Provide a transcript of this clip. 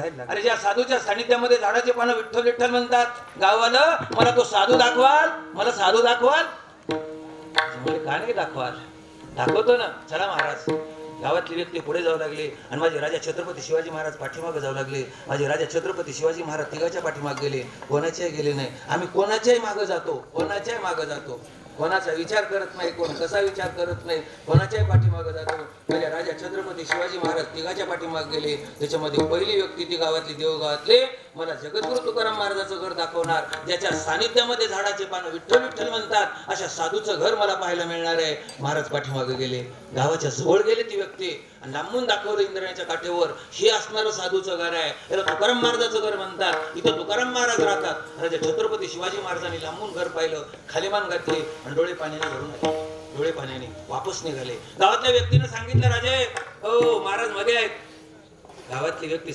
जायला अरे ज्या साधूच्या सानिध्यामध्ये झाडाचे पानं विठ्ठल विठ्ठल म्हणतात गाववालं, मला तो साधू दाखवाल, मला साधू दाखवाल. म्हणजे का नाही दाखवाल, दाखवतो ना. चला महाराज. गावातली व्यक्ती पुढे जाऊ लागले आणि माझे राजा छत्रपती शिवाजी महाराज पाठीमागे जाऊ लागले. माझे राजा छत्रपती शिवाजी महाराज तिघाच्या पाठीमागे गेले, कोणाच्याही गेले नाही. आम्ही कोणाच्याही मागे जातो, कोणाच्याही मागे जातो, कोणाचा विचार करत नाही, कोण कसा विचार करत नाही, कोणाच्याही पाठीमागे जातो. माझ्या राजा छत्रपती शिवाजी महाराज तिघाच्या पाठीमागे गेले. त्याच्यामध्ये पहिली व्यक्ती ती गावातली देवगावातले मला जगद्गुरु तुकाराम महाराजाचं घर दाखवणार, ज्याच्या सानिध्यामध्ये झाडाचे पानं विठ्ठल विठ्ठल म्हणतात, अशा साधूचं घर मला पाहायला मिळणार आहे. महाराज पाठीमागे गेले, गावाच्या जवळ गेले ती व्यक्ती आणि लांबून दाखवलं इंद्रायणीच्या काठेवर, हे असणारं साधूचं घर आहे, याला तुकाराम महाराजाचं घर म्हणतात, इथं तुकाराम महाराज राहतात. राजा छत्रपती शिवाजी महाराजांनी लांबून घर पाहिलं, खाली मान घातली आणि डोळे पाण्याने भरून आले. डोळे पाण्याने वापस निघाले. गावातल्या व्यक्तीने सांगितलं, राजे हो महाराज मध्ये आहेत. गावातली व्यक्ती